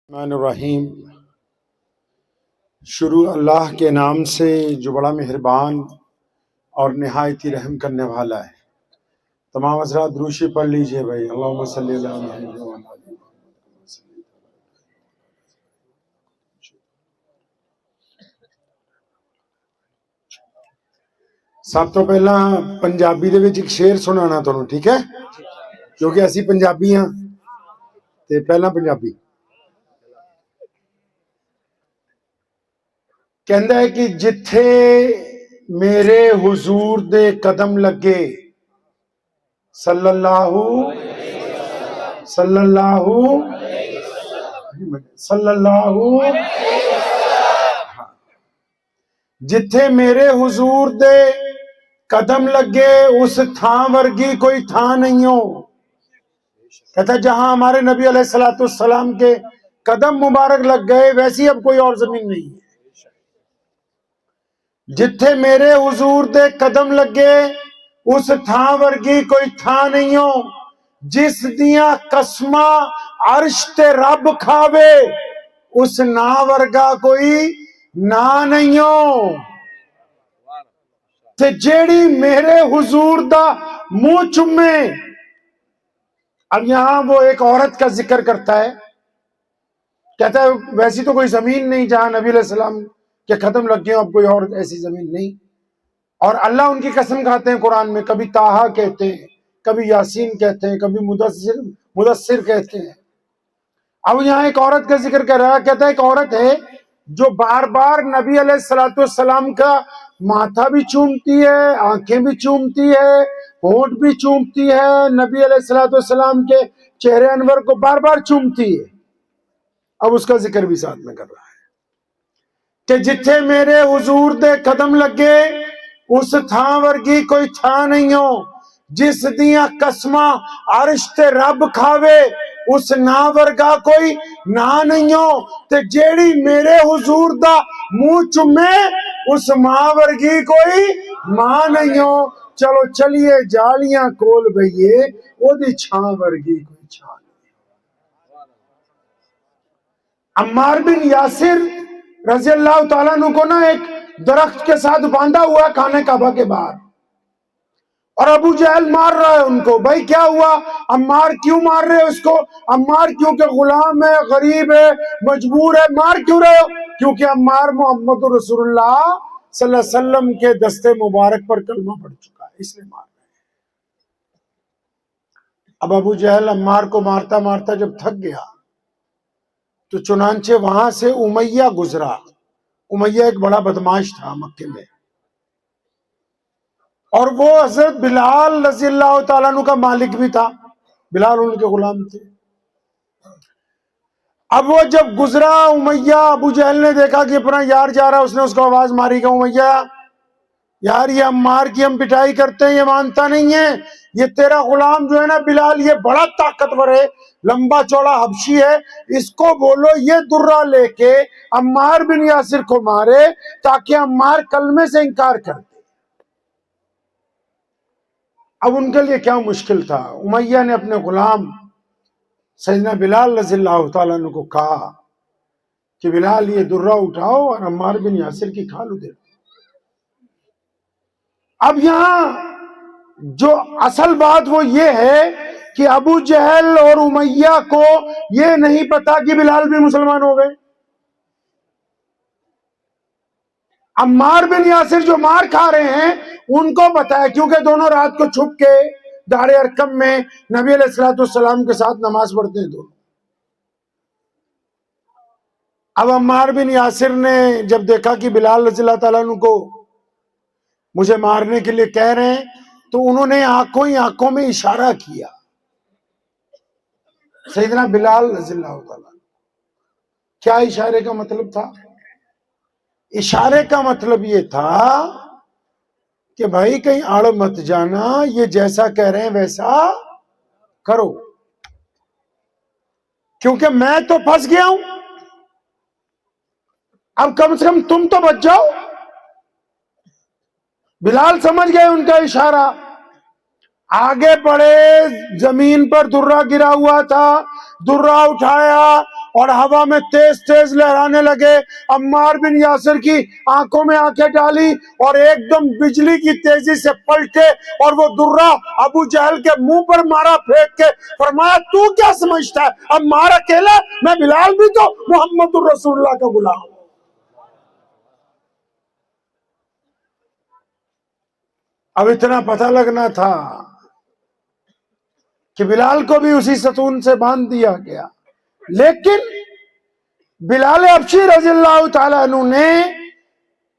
रहीम। शुरू अल्लाह के नाम से जो बड़ा मेहरबान और निहायती रहम करने वाला है। तमाम हज़रात द्रूशी पढ़ लीजिए भाई। अल्लाहुम्मा सल्ली अला मुहम्मद व अला आलि मुहम्मद। सब तो पहला पंजाबी दे विच एक शेर सुनाना तुहानूं, ठीक है, क्योंकि असी पंजाबी हाँ। ते पहला पंजाबी कहंदा है कि जिथे मेरे हुजूर दे कदम लगे सल्लल्लाहु सल्लल्लाहु सल्लल्लाहु जिथे मेरे हुजूर दे कदम लगे उस थां वर्गी कोई थां नहीं हो। कहता जहां हमारे नबी अलैहिस्सलाम के कदम मुबारक लग गए वैसी अब कोई और जमीन नहीं है। जिथे मेरे हुजूर दे कदम लगे उस थां वर्गी कोई थां नहीं हो। जिस दियां कसमां अर्श ते रब खावे उस ना वर्गा कोई ना नहीं हो। ते जेड़ी मेरे हुजूर दा मुंह चुमे। अब यहां वो एक औरत का जिक्र करता है। कहता है वैसी तो कोई जमीन नहीं जहां नबी अलैहिस्सलाम के कदम लग गए, अब कोई और ऐसी जमीन नहीं। और अल्लाह उनकी कसम खाते हैं कुरान में, कभी ताहा कहते हैं, कभी यासीन कहते हैं, कभी मुदस्सिर कहते हैं। अब यहाँ एक औरत का जिक्र कर रहा है। कहता है एक औरत है जो बार बार नबी अलैहिस्सलाम का माथा भी चूमती है, आंखें भी चूमती है, होंठ भी चूमती है, नबी अलैहिस्सलाम के चेहरे अनवर को बार बार चूमती है। अब उसका जिक्र भी साथ में कर रहा है कि जिथे मेरे हुजूर दे कदम लगे उस थां वर्गी कोई थां नहीं हो। जिस दियां कसमां अर्श ते रब खावे उस ना वर्गा कोई ना नहीं हो। ते जेड़ी मेरे हुजूर दा मुंह चुमे उस मां वर्गी कोई मां नहीं हो। चलो चलिए जालियां कोल बइये ओदी छां वर्गी कोई छां नहीं। अम्मार बिन यासिर रज़ी अल्लाह तआला अन्हु को ना एक दरख्त के साथ बांधा हुआ खाने काबा के बाहर, और अबू जहल मार रहा है उनको। भाई क्या हुआ, अम्मार क्यों मार रहे हो उसको? अम्मार क्योंकि गुलाम है, गरीब है, मजबूर है, मार क्यों रहे हो? क्योंकि अम्मार मोहम्मद रसूलुल्लाह सल्लल्लाहु अलैहि वसल्लम के दस्ते मुबारक पर कलमा पड़ चुका है, इसलिए मार रहे हैं। अब अबू जहल अम्मार को मारता मारता जब थक गया तो चुनांचे वहां से उमैया गुजरा। उमैया एक बड़ा बदमाश था मक्के में, और वो हजरत बिलाल रज़ी अल्लाह तआला अन्हु का मालिक भी था। बिलाल उनके गुलाम थे। अब वो जब गुजरा उमैया, अबू जहल ने देखा कि अपना यार जा रहा है, उसने उसको आवाज मारी कि उमैया यार ये अम्मार की हम पिटाई करते हैं, ये मानता नहीं है। ये तेरा गुलाम जो है ना बिलाल, ये बड़ा ताकतवर है, लंबा चौड़ा हबशी है, इसको बोलो ये दुर्रा लेके अम्मार बिन यासिर को मारे ताकि अम्मार कलमे से इनकार कर दे। अब उनके लिए क्या मुश्किल था। उमैया ने अपने गुलाम सैयदना बिलाल रज़ियल्लाहु तआला अन्हु को कहा कि बिलाल ये दुर्रा उठाओ और अम्मार बिन यासिर की खाल उधेड़। अब यहां जो असल बात वो ये है कि अबू जहल और उमैया को ये नहीं पता कि बिलाल भी मुसलमान हो गए। अम्मार बिन यासिर जो मार खा रहे हैं उनको पता है, क्योंकि दोनों रात को छुप के दारे अरकम में नबी अलैहिस्सलाम के साथ नमाज पढ़ते हैं दोनों। अब अम्मार बिन यासिर ने जब देखा कि बिलाल रज़ियल्लाहु तआला अन्हु को मुझे मारने के लिए कह रहे हैं, तो उन्होंने आंखों ही आंखों में इशारा किया। सैयदना बिलाल रज़ियल्लाहु तआला, क्या इशारे का मतलब था? इशारे का मतलब ये था कि भाई कहीं आड़ मत जाना, ये जैसा कह रहे हैं वैसा करो, क्योंकि मैं तो फंस गया हूं। अब कम से कम तुम तो बच जाओ। बिलाल समझ गए उनका इशारा, आगे बढ़े। जमीन पर दुर्रा गिरा हुआ था, दुर्रा उठाया और हवा में तेज तेज लहराने लगे। अम्मार बिन यासिर की आंखों में आंखें डाली और एकदम बिजली की तेजी से पलटे और वो दुर्रा अबू जहल के मुंह पर मारा फेंक के, फरमाया तू क्या समझता है अम्मार अकेला, मैं बिलाल भी तो मोहम्मदुर रसूलुल्लाह का गुलाम। अब इतना पता लगना था कि बिलाल को भी उसी सतून से बांध दिया गया, लेकिन बिलाल हबशी रज़ियल्लाहु ताला अन्हु ने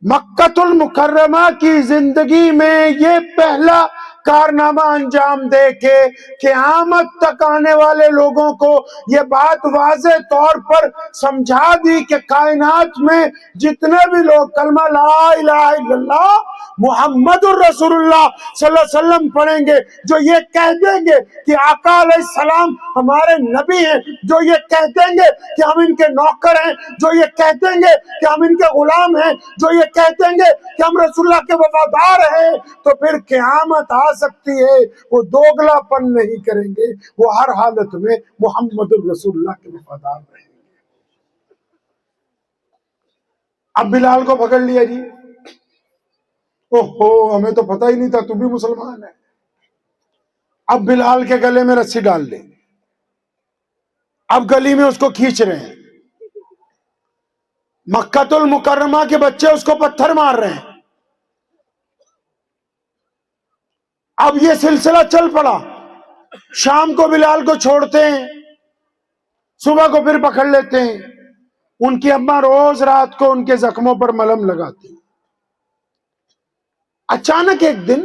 मक्कतुल मुकर्रमा की जिंदगी में ये पहला कारनामा अंजाम दे के क़यामत तक आने वाले लोगों को ये बात वाज़े तौर पर समझा दी कि कायनात में जितने भी लोग कलमा ला इलाहा इल्लल्लाह मुहम्मदुर रसूलुल्लाह सल्लल्लाहु अलैहि वसल्लम पढ़ेंगे, जो ये कह देंगे कि आका अलैहिस्सलाम हमारे नबी हैं, जो ये कह देंगे कि हम इनके नौकर हैं, जो ये कह देंगे कि हम इनके गुलाम हैं, जो ये कह देंगे कि हम रसूलुल्लाह के वफादार हैं, तो फिर क़यामत आ सकती है। वो दोगलापन नहीं करेंगे, वो हर हालत में मुहम्मदुर रसूलुल्लाह के वफादार रहेंगे। अब बिलाल को पकड़ लिया जी, ओहो हमें तो पता ही नहीं था तू भी मुसलमान है। अब बिलाल के गले में रस्सी डाल दी, अब गली में उसको खींच रहे हैं, मक्कातुल मुकर्रमा के बच्चे उसको पत्थर मार रहे हैं। अब ये सिलसिला चल पड़ा, शाम को बिलाल को छोड़ते हैं, सुबह को फिर पकड़ लेते हैं। उनकी अम्मा रोज रात को उनके जख्मों पर मलहम लगाती। अचानक एक दिन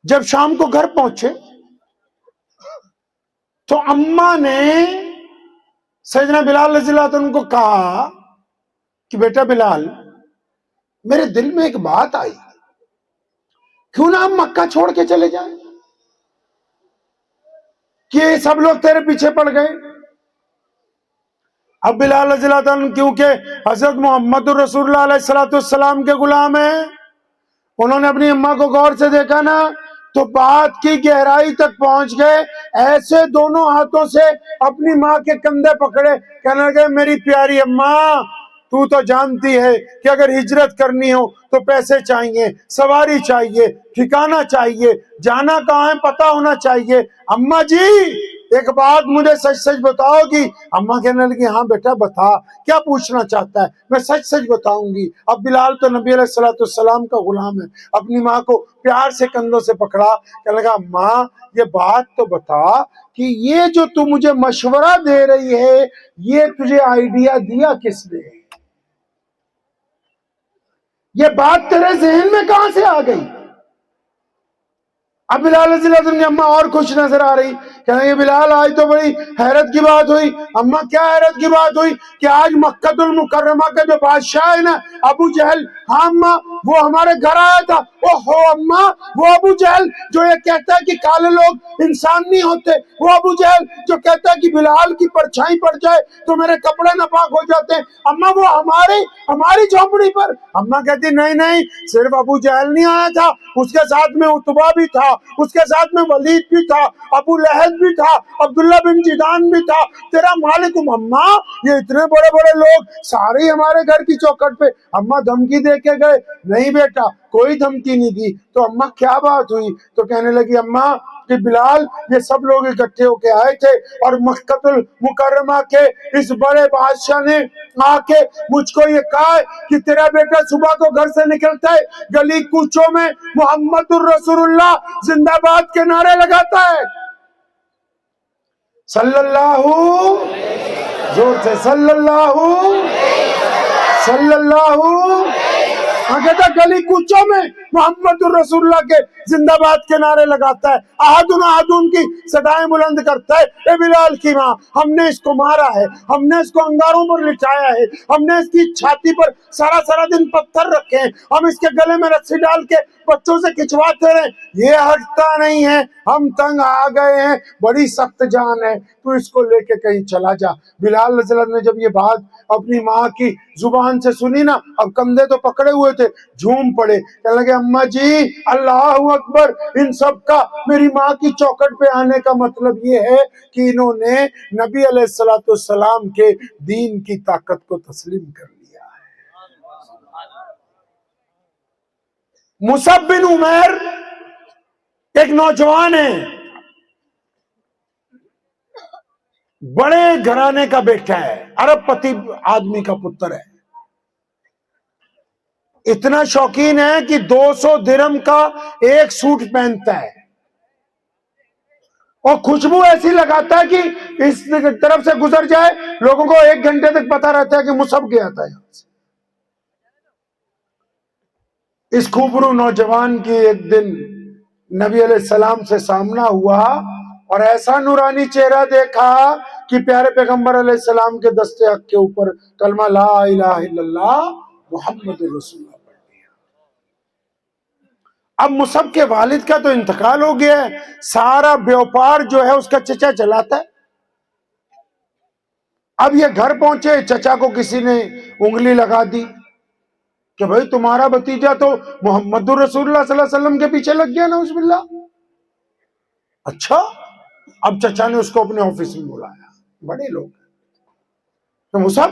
जब शाम को घर पहुंचे तो अम्मा ने सैयदना बिलाल रज़ियल्लाहु अन्हु को कहा कि बेटा बिलाल, मेरे दिल में एक बात आई, क्यों ना हम मक्का छोड़ के चले जाएं, कि सब लोग तेरे पीछे पड़ गए। अब बिलाल रज़ियल्लाहु अन्हु क्योंकि हजरत मोहम्मद रसूलुल्लाह अलैहि सलाम के गुलाम हैं, उन्होंने अपनी अम्मा को गौर से देखा ना तो बात की गहराई तक पहुंच गए। ऐसे दोनों हाथों से अपनी माँ के कंधे पकड़े, कहने लगे मेरी प्यारी अम्मा, तू तो जानती है कि अगर हिजरत करनी हो तो पैसे चाहिए, सवारी चाहिए, ठिकाना चाहिए, जाना कहाँ है पता होना चाहिए। अम्मा जी एक बात मुझे सच सच बताओगी? अम्मा कहने लगी हाँ बेटा बता, क्या पूछना चाहता है, मैं सच सच बताऊंगी। अब बिलाल तो नबी अलैहिस्सलाम का गुलाम है, अपनी माँ को प्यार से कंधों से पकड़ा, कहने लगा माँ ये बात तो बता कि ये जो तू मुझे मशवरा दे रही है, ये तुझे आइडिया दिया किसने? ये बात तेरे जहन में कहां से आ गई? अब बिलाल रज़ियल्लाहु अन्हु की अम्मा और खुश नजर आ रही, कहेंगे बिलाल आज तो बड़ी हैरत की बात हुई। अम्मा क्या हैरत की बात हुई? कि आज मक्कतुल मुकर्रमा का जो बादशाह है ना अबू जहल, हाँ अम्मा वो हमारे घर आया था। ओहो अम्मा, वो अबू जहल जो ये कहता है कि काले लोग इंसान नहीं होते, वो अबू जहल जो कहता है कि बिलाल की परछाई पड़ जाए तो मेरे कपड़े नापाक हो जाते हैं, अम्मा वो हमारी झोपड़ी पर। अम्मा कहती नहीं नहीं, सिर्फ अबू जहल नहीं आया था, उसके साथ में उतबा भी था, उसके साथ में वलीद भी था, अबू लहब भी था, अब्दुल्ला बिन जिदान भी था, तेरा मालिक। अम्मा ये इतने बड़े बड़े लोग सारे हमारे घर की चौखट पे। अम्मा धमकी दे के गए? नहीं बेटा कोई धमकी नहीं दी। तो अम्मा क्या बात हुई? तो कहने लगी अम्मा कि बिलाल ये सब लोग इकट्ठे होके आए थे और मक्कतुल मुकर्रमा के इस बड़े बादशाह ने आके मुझको ये कहा कि तेरा बेटा सुबह को घर से निकलता है, गली कूचों में मोहम्मदुर रसूलुल्लाह जिंदाबाद के नारे लगाता है, सल्लल्लाहु, जोर से सल्लल्लाहु कहता गली कूचों में मोहम्मदुर रसूलुल्लाह के जिंदाबाद के नारे लगाता है, अहदुन अहदुन की सदाएं बुलंद करता है। ए बिलाल की माँ, हमने इसको मारा है, हमने इसको अंगारों पर लिटाया है, हमने इसकी छाती पर सारा सारा दिन पत्थर रखे हैं, हम इसके गले में रस्सी डाल के बच्चों से खिंचवाते रहे, ये हटता नहीं है, हम तंग आ गए हैं, बड़ी सख्त जान है, तू इसको लेके कहीं चला जा। बिलाल रज़ियल्लाहु अन्हु ने जब ये बात अपनी माँ की जुबान से सुनी ना, अब कंधे तो पकड़े हुए थे, झूम पड़े, कहने लगे अम्मा जी अल्लाह अकबर, इन सब का मेरी माँ की चौखट पे आने का मतलब ये है कि इन्होंने नबी अलैहिस्सलाम के दीन की ताकत को तस्लीम कर लिया है। मुसअब बिन उमैर एक नौजवान है, बड़े घराने का बेटा है, अरबपति आदमी का पुत्र है, इतना शौकीन है कि 200 दिरहम का एक सूट पहनता है और खुशबू ऐसी लगाता है कि इस तरफ से गुजर जाए लोगों को 1 घंटे तक पता रहता है कि मुसअब गया था यहां से। इस खूबरू नौजवान की एक दिन नबी अलैहिस्सलाम से सामना हुआ और ऐसा नूरानी चेहरा देखा कि प्यारे पैगंबर अलैहिस्सलाम के दस्ते हक के ऊपर कलमा ला इलाहा इल्लल्लाह मुहम्मदुर रसूलुल्लाह। अब मुसअब के वालिद का तो इंतकाल हो गया है, सारा व्यापार जो है उसका चचा चलाता है। अब ये घर पहुंचे, चचा को किसी ने उंगली लगा दी कि भाई तुम्हारा भतीजा तो मुहम्मदुर रसूलुल्लाह सल्लल्लाहु अलैहि वसल्लम के पीछे लग गया ना, उस्मिल्लाह। अच्छा, अब चचा ने उसको अपने ऑफिस में बुलाया, बड़े लोग, तो मुसअब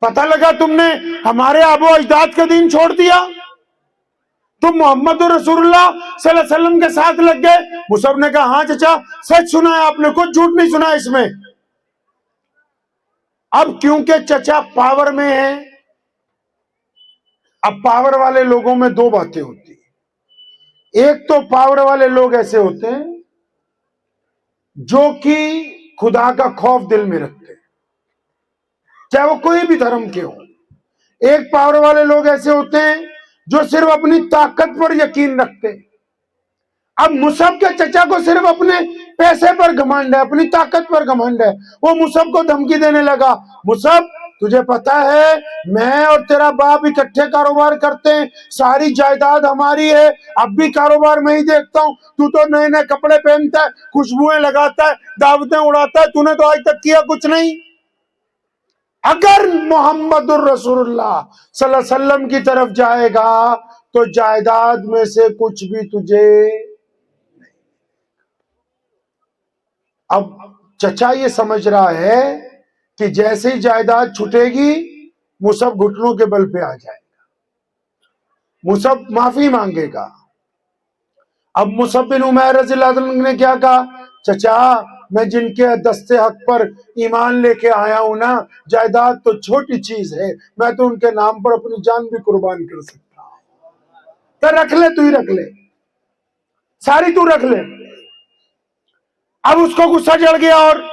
पता लगा तुमने हमारे आबो अजदाद का दीन छोड़ दिया, तुम मोहम्मद रसूलुल्लाह सल्लल्लाहु अलैहि वसल्लम के साथ लग गए। मुसअब ने कहा हाँ चचा, सच सुना है आपने, कुछ झूठ नहीं सुना इसमें। अब क्योंकि चचा पावर में है, अब पावर वाले लोगों में 2 बातें होती है। एक तो पावर वाले लोग ऐसे होते हैं जो कि खुदा का खौफ दिल में रखते हैं, चाहे वो कोई भी धर्म के हो। एक पावर वाले लोग ऐसे होते हैं जो सिर्फ अपनी ताकत पर यकीन रखते हैं। अब मुसअब के चचा को सिर्फ अपने पैसे पर घमंड है, अपनी ताकत पर घमंड है। वो मुसअब को धमकी देने लगा, मुसअब तुझे पता है मैं और तेरा बाप इकट्ठे कारोबार करते हैं, सारी जायदाद हमारी है, अब भी कारोबार में ही देखता हूँ, तू तो नए नए कपड़े पहनता है, खुशबुएं लगाता है, दावतें उड़ाता है, तूने तो आज तक किया कुछ नहीं। अगर मोहम्मदुर रसूलुल्लाह सल्लल्लाहु अलैहि वसल्लम की तरफ जाएगा तो जायदाद में से कुछ भी तुझे। अब चचा ये समझ रहा है कि जैसे ही जायदाद छूटेगी मुसअब घुटनों के बल पे आ जाएगा, मुसअब माफी मांगेगा। अब मुसअब बिन उमैर रज़ियल्लाहु अन्हु ने क्या कहा, चचा मैं जिनके दस्ते हक पर ईमान लेके आया हूं ना, जायदाद तो छोटी चीज है, मैं तो उनके नाम पर अपनी जान भी कुर्बान कर सकता हूं। तो रख ले, तू ही रख ले, सारी तू रख ले। अब उसको गुस्सा चढ़ गया और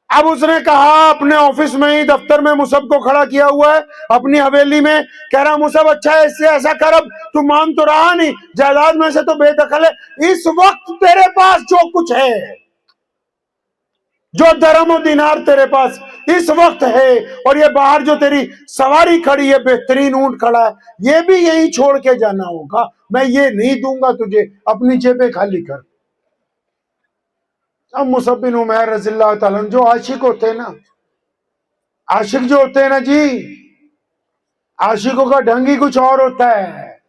अब उसने कहा अपने ऑफिस में ही, दफ्तर में मुसअब को खड़ा किया हुआ है अपनी हवेली में, कह रहा मुसअब अच्छा इससे ऐसा कर, अब तू मान तो रहा नहीं, जायदाद में से तो बेदखल है, इस वक्त तेरे पास जो कुछ है, जो दरम और दिनार तेरे पास इस वक्त है, और ये बाहर जो तेरी सवारी खड़ी है, बेहतरीन ऊंट खड़ा है, ये भी यही छोड़ के जाना होगा, मैं ये नहीं दूंगा तुझे, अपनी जेबें खाली कर। अब मुसअब बिन उमैर रज़ियल्लाहु ताला अन्हु जो आशिक होते हैं ना, आशिक जो होते हैं ना जी, आशिकों का ढंग ही कुछ और होता है।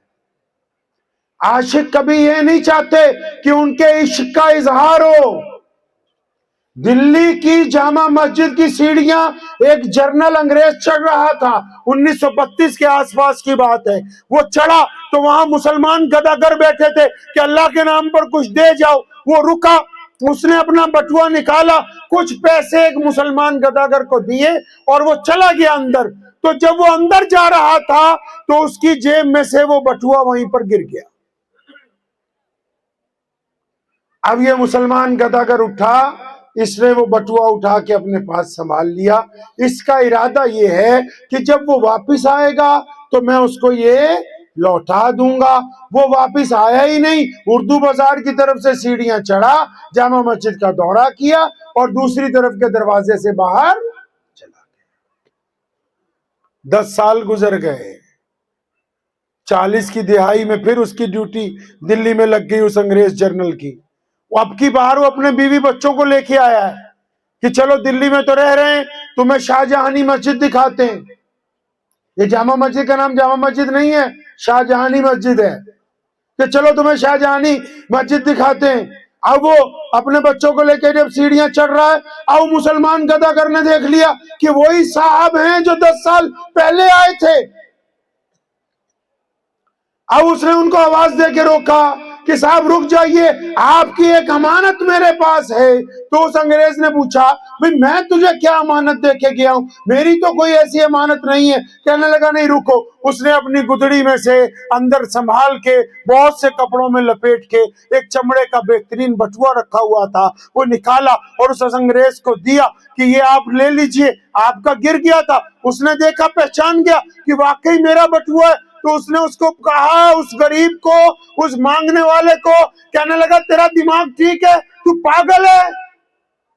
आशिक कभी ये नहीं चाहते कि उनके इश्क का इजहार हो। दिल्ली की जामा मस्जिद की सीढ़ियां एक जर्नल अंग्रेज चढ़ रहा था, 1932 के आसपास की बात है, वो चढ़ा तो वहां मुसलमान गदागर बैठे थे कि अल्लाह के नाम पर कुछ दे जाओ। वो रुका, उसने अपना बटुआ निकाला, कुछ पैसे एक मुसलमान गदागर को दिए और वो चला गया अंदर। तो जब वो अंदर जा रहा था तो उसकी जेब में से वो बटुआ वहीं पर गिर गया। अब ये मुसलमान गदागर उठा, इसने वो बटुआ उठा के अपने पास संभाल लिया। इसका इरादा ये है कि जब वो वापस आएगा तो मैं उसको ये लौटा दूंगा। वो वापस आया ही नहीं, उर्दू बाजार की तरफ से सीढ़ियां चढ़ा, जामा मस्जिद का दौरा किया और दूसरी तरफ के दरवाजे से बाहर चला गया। 10 साल गुजर गए, 40 की दिहाई में फिर उसकी ड्यूटी दिल्ली में लग गई उस अंग्रेज जर्नल की। अब की बार वो अपने बीवी बच्चों को लेके आया है कि चलो दिल्ली में तो रह रहे हैं, तुम्हें शाहजहानी मस्जिद दिखाते हैं। ये जामा मस्जिद का नाम जामा मस्जिद नहीं है, शाहजहानी मस्जिद है। कि चलो तुम्हें शाहजहानी मस्जिद दिखाते हैं। अब वो अपने बच्चों को लेकर जब सीढ़ियां चढ़ रहा है, अब मुसलमान गदागर ने देख लिया कि वही साहब हैं जो 10 साल पहले आए थे। अब उसने उनको आवाज दे के रोका कि साहब रुक जाइए, आपकी एक अमानत मेरे पास है। तो उस अंग्रेज ने पूछा, भाई मैं तुझे क्या अमानत दे के गया हूं, मेरी तो कोई ऐसी अमानत नहीं है। कहने लगा नहीं रुको। उसने अपनी गुदड़ी में से अंदर संभाल के बहुत से कपड़ों में लपेट के एक चमड़े का बेहतरीन बटुआ रखा हुआ था, वो निकाला और उस अंग्रेज को दिया कि ये आप ले लीजिए, आपका गिर गया था। उसने देखा, पहचान गया कि वाकई मेरा बटुआ है। तो उसने उसको कहा, उस गरीब को, उस मांगने वाले को, कहने लगा तेरा दिमाग ठीक है, तू पागल है।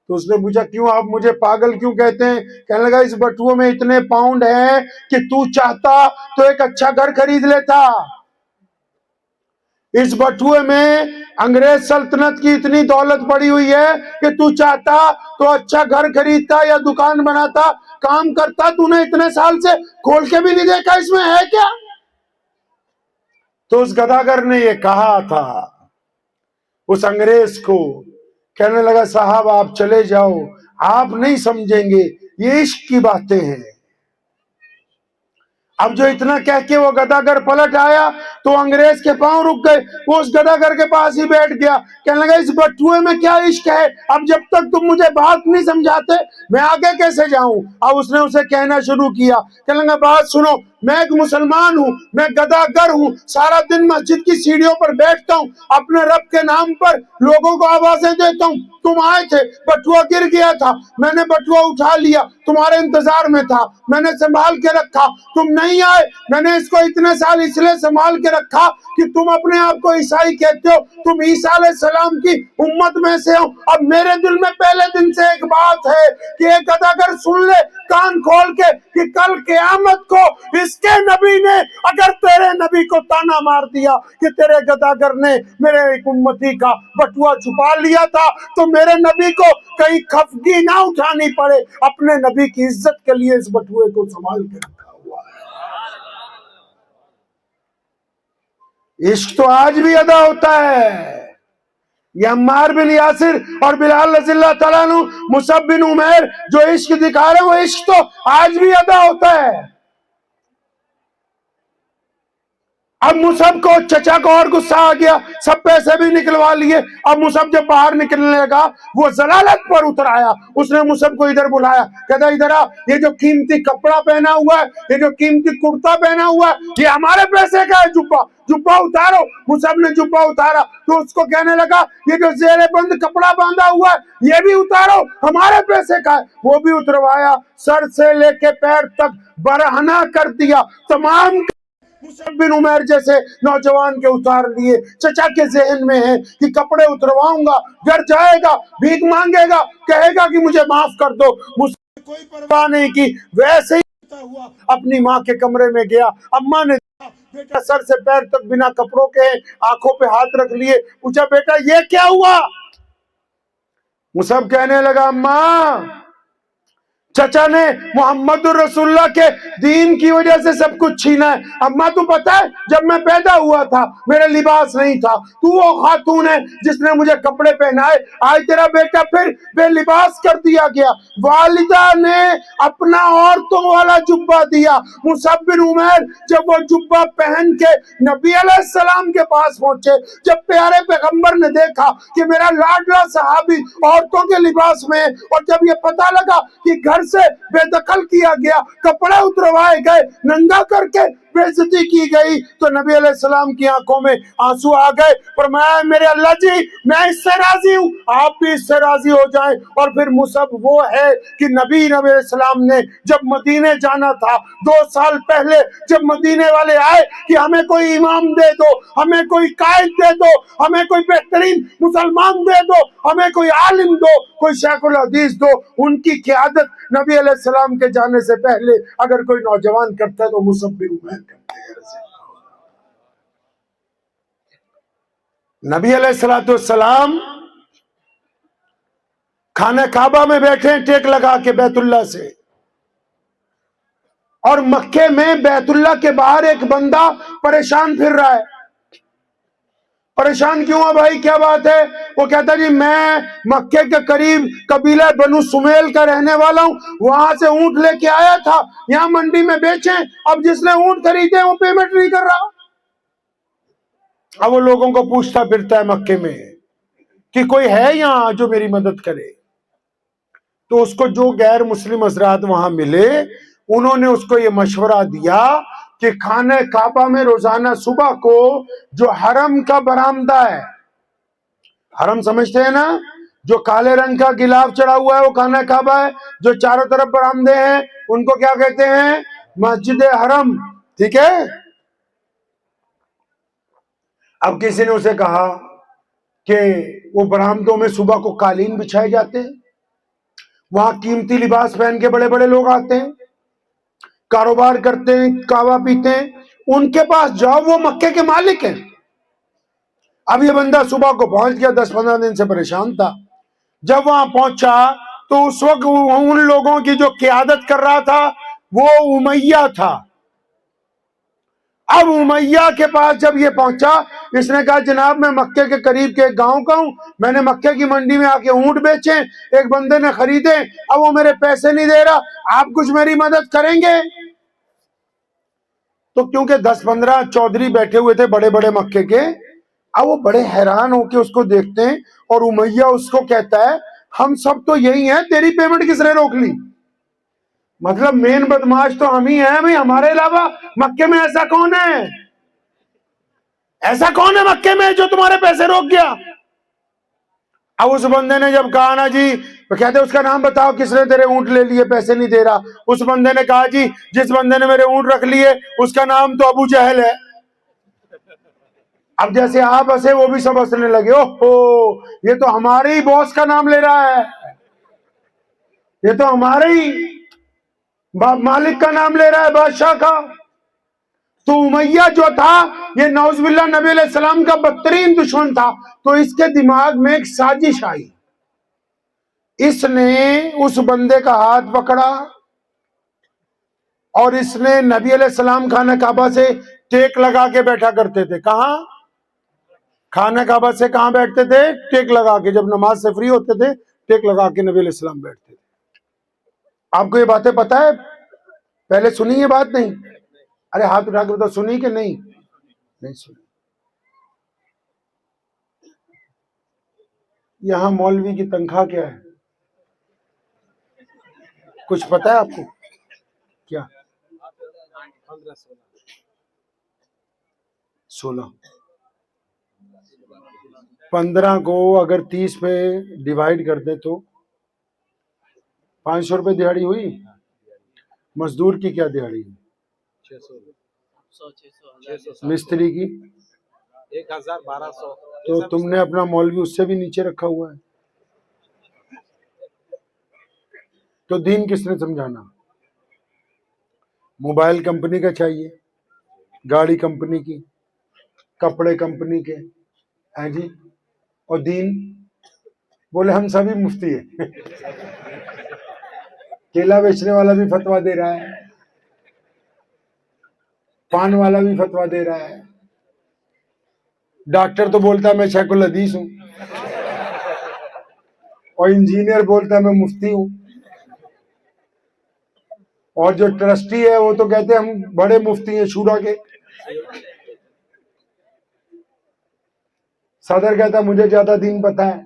तो उसने पूछा क्यों, आप मुझे पागल क्यों कहते हैं? कहने लगा इस बटुए में इतने पाउंड हैं कि तू चाहता तो एक अच्छा घर खरीद लेता। इस बटुए में अंग्रेज सल्तनत की इतनी दौलत पड़ी हुई है कि तू चाहता तो अच्छा घर खरीदता या दुकान बनाता, काम करता। तूने इतने साल से खोल के भी नहीं देखा इसमें है क्या? तो उस गदागर ने ये कहा था उस अंग्रेज को। कहने लगा साहब आप चले जाओ, आप नहीं समझेंगे, ये इश्क की बातें हैं। अब जो इतना कह के वो गदागर पलट आया तो अंग्रेज के पांव रुक गए। वो उस गदागर के पास ही बैठ गया। कहने लगा इस बटुए में क्या इश्क है? अब जब तक तुम मुझे बात नहीं समझाते मैं आगे कैसे जाऊं? अब उसने उसे कहना शुरू किया। कहने लगा बात सुनो, मैं एक मुसलमान हूँ, मैं गदागर हूँ, सारा दिन मस्जिद की सीढ़ियों पर बैठता हूँ, अपने रब के नाम पर लोगों को आवाजें देता हूँ। तुम आए थे, बटुआ गिर गया था, मैंने बटुआ उठा लिया, तुम्हारे इंतजार में था, मैंने संभाल के रखा। तुम नहीं आए, मैंने इसको इतने साल इसलिए संभाल के रखा कि तुम अपने आप को ईसाई कहते हो, तुम ईसा अलैहिस्सलाम की उम्मत में से हो। अब मेरे दिल में पहले दिन से एक बात है कि एक गदागर सुन ले कान खोल के कि कल क़यामत को इसके नबी ने अगर तेरे नबी को ताना मार दिया कि तेरे गदागर ने मेरे एक उम्मती का बटुआ छुपा लिया था, तो मेरे नबी को कहीं खफगी ना उठानी पड़े। अपने नबी की इज्जत के लिए इस बटुए को संभाल के रखा हुआ है। इश्क तो आज भी अदा होता है। ये अम्मार बिन यासिर और बिलाल रज़ियल्लाहु ताला अन्हु, मुसअब बिन उमैर जो इश्क दिखा रहे हैं, वो इश्क तो आज भी अदा होता है। अब मुसअब को, चचा को और गुस्सा आ गया, सब पैसे भी निकलवा लिए। अब मुसअब जब बाहर निकलने लगा, वो जलालत पर उतर आया। उसने मुसअब को इधर बुलाया, कहता इधर आ, ये जो कीमती कपड़ा पहना हुआ है, ये जो कीमती कुर्ता पहना हुआ है, ये हमारे पैसे का है। जुब्बा उतारो। मुसअब ने जुब्बा उतारा तो उसको कहने लगा ये जो जेरे बंद कपड़ा बांधा हुआ है, ये भी उतारो, हमारे पैसे का है। वो भी उतरवाया, सर से लेके पैर तक बरहना कर दिया। तमाम मुसअब बिन उमैर जैसे नौजवान के उतार लिए। चचा के जहन में है कि कपड़े उतरवाऊंगा, घर जाएगा, भीख मांगेगा, कहेगा कि मुझे माफ कर दो। मुझसे कोई परवाह नहीं की, वैसे ही हुआ अपनी माँ के कमरे में गया। अम्मा ने बेटा सर से पैर तक बिना कपड़ों के, आंखों पे हाथ रख लिए। पूछा बेटा ये क्या हुआ? मुसअब कहने लगा अम्मा, चचा ने मोहम्मद रसूलुल्लाह के दीन की वजह से सब कुछ छीना है। अम्मा तू पता है जब मैं पैदा हुआ था मेरा लिबास नहीं था, तू वो खातून है जिसने मुझे कपड़े पहनाए, आज तेरा बेटा फिर बेलिबास कर दिया गया। वालिदा ने अपना औरतों वाला जुब्बा दिया। मुसअब बिन उमैर जब वो जुब्बा पहन के नबी अलैहिस्सलाम के पास पहुंचे, जब प्यारे पैगंबर ने देखा कि मेरा लाडला सहाबी औरतों के लिबास में, और जब ये पता लगा कि घर से बेदखल किया गया, कपड़े उतरवाए गए, नंगा करके बेइज्जती की गई, तो नबी अलैहिस्सलाम की आंखों में आंसू आ गए। पर मेरे अल्लाह जी, मैं इससे राजी हूँ, आप भी इससे राजी हो जाएं। और फिर मुसअब वो है कि नबी अलैहिस्सलाम ने जब मदीने जाना था 2 साल पहले, जब मदीने वाले आए कि हमें कोई इमाम दे दो, हमें कोई कायद दे दो, हमें कोई बेहतरीन मुसलमान दे दो, हमें कोई आलिम दो, कोई शेखुल हदीस दो, उनकी क़यादत नबी अलैहिस्सलाम के जाने से पहले अगर कोई नौजवान करता है तो मुसअब बिन उमैर करते हैं। नबी अलैहिस्सलाम खाने काबा में बैठे, टेक लगा के बैतुल्लाह से, और मक्के में बैतुल्ला के बाहर एक बंदा परेशान फिर रहा है। परेशान क्यों है भाई, क्या बात है? वो कहता जी मैं मक्के के करीब कबीला बनु सुमेल का रहने वाला हूं, वहां से ऊंट लेके आया था, यहां मंडी में बेचे, अब जिसने ऊंट खरीदे वो पेमेंट नहीं कर रहा। अब वो लोगों को पूछता फिरता है मक्के में कि कोई है यहां जो मेरी मदद करे। तो उसको जो गैर मुस्लिम हजरात वहां मिले, उन्होंने उसको ये मशवरा दिया कि खाने काबा में रोजाना सुबह को जो हरम का बरामदा है, हरम समझते हैं ना, जो काले रंग का गिलाफ चढ़ा हुआ है वो खाना काबा है, जो चारों तरफ बरामदे हैं उनको क्या कहते हैं? मस्जिद हरम। ठीक है। अब किसी ने उसे कहा कि वो बरामदों में सुबह को कालीन बिछाए जाते हैं, वहां कीमती लिबास पहन के बड़े बड़े लोग आते हैं, कारोबार करते हैं, कावा पीते हैं, उनके पास जाओ, वो मक्के के मालिक हैं। अब ये बंदा सुबह को पहुंच गया, 10-15 दिन से परेशान था। जब वहां पहुंचा तो उस वक्त उन लोगों की जो क़ियादत कर रहा था वो उमैया था। अब उमैया के पास जब ये पहुंचा, इसने कहा जनाब मैं मक्के के करीब के एक गांव का हूं, मैंने मक्के की मंडी में आके ऊंट बेचे, एक बंदे ने खरीदे, अब वो मेरे पैसे नहीं दे रहा, आप कुछ मेरी मदद करेंगे? तो क्योंकि 10-15 चौधरी बैठे हुए थे बड़े बड़े मक्के के, अब वो बड़े हैरान होके उसको देखते हैं और उमैया उसको कहता है हम सब तो यही हैं, तेरी पेमेंट किसने रोक ली? मतलब मेन बदमाश तो हम ही हैं भाई, हमारे अलावा मक्के में ऐसा कौन है? ऐसा कौन है मक्के में जो तुम्हारे पैसे रोक गया? अब उस बंदे ने जब कहा ना जी, तो कहते उसका नाम बताओ किसने तेरे ऊंट ले लिए, पैसे नहीं दे रहा। उस बंदे ने कहा जी जिस बंदे ने मेरे ऊंट रख लिए उसका नाम तो अबू जहल है। अब जैसे आप हंसे वो भी सब हंसने लगे, ओहो ये तो हमारे ही बॉस का नाम ले रहा है, ये तो हमारे ही मालिक का नाम ले रहा है, बादशाह का। तो उमैया जो था ये नौजुबिल्लाह नबी अलैहि सलाम का बदतरीन दुश्मन था। तो इसके दिमाग में एक साजिश आई, इसने उस बंदे का हाथ पकड़ा और इसने नबी अलैहि सलाम खाना काबा से टेक लगा के बैठा करते थे। कहां? खाना काबा से कहां बैठते थे? टेक लगा के, जब नमाज से फ्री होते थे टेक लगा के नबी अलैहि सलाम बैठते थे। आपको ये बातें पता है? पहले सुनी ये बात? नहीं? अरे हाथ उठा के बताओ, सुनी कि नहीं? नहीं सुनी। यहां मौलवी की तनख्वाह क्या है, कुछ पता है आपको? क्या? 16। 15 को अगर 30 पे डिवाइड कर दे तो 500 रुपए दिहाड़ी हुई। मजदूर की क्या दिहाड़ी है? 600। मिस्त्री की 1000-1200। तो तुमने अपना मौलवी उससे भी नीचे रखा हुआ है। तो दीन किसने समझाना? मोबाइल कंपनी का चाहिए, गाड़ी कंपनी की, कपड़े कंपनी के हैं जी, और दीन बोले हम सभी मुफ्ती है। केला बेचने वाला भी फतवा दे रहा है, पान वाला भी फतवा दे रहा है, डॉक्टर तो बोलता है मैं शेखुल हदीस हूं, और इंजीनियर बोलता है मैं मुफ्ती हूं, और जो ट्रस्टी है वो तो कहते हैं हम बड़े मुफ्ती हैं शूरा के। सदर कहता है मुझे ज्यादा दीन पता है।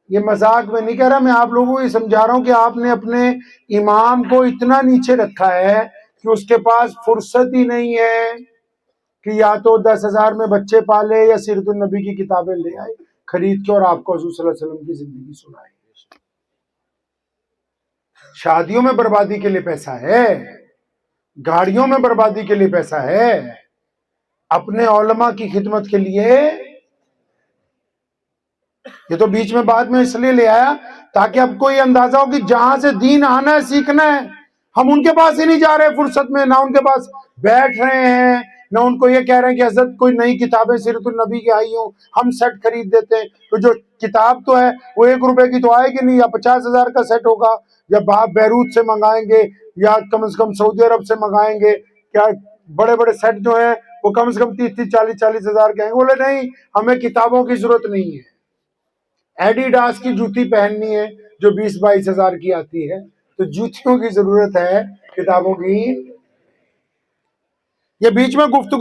ये मजाक में नहीं कह रहा, मैं आप लोगों को ये समझा रहा हूं कि आपने अपने इमाम को इतना नीचे रखा है कि उसके पास फुर्सत ही नहीं है कि या तो 10,000 में बच्चे पाले या सीरतुन नबी की किताबें ले आए खरीद के और आपको हुज़ूर सल्लल्लाहु अलैहि वसल्लम की जिंदगी सुनाए। शादियों में बर्बादी के लिए पैसा है, गाड़ियों में बर्बादी के लिए पैसा है, अपने औलमा की खिदमत के लिए। ये तो बीच में बाद में इसलिए ले आया ताकि आपको ये अंदाजा हो कि जहां से दीन आना है, सीखना है, हम उनके पास ही नहीं जा रहे फुर्सत में, ना उनके पास बैठ रहे हैं, ना उनको ये कह रहे हैं कि हजरत कोई नई किताबें सीरतुन नबी की आई हो, हम सेट खरीद देते हैं। तो जो किताब तो है वो 1 रुपए की तो आएगी नहीं, या 50,000 का सेट होगा, या बैरूत से मंगाएंगे, या कम से कम सऊदी अरब से मंगाएंगे। क्या बड़े बड़े सेट जो है वो कम से कम 30-30, 40-40 हजार के हैं। बोले नहीं, हमें किताबों की जरूरत नहीं है, एडिडास की जूती पहननी है जो 20-22 हजार की आती है, तो जूतियों की जरूरत है, किताबों की। ये बीच में गुफ्तगू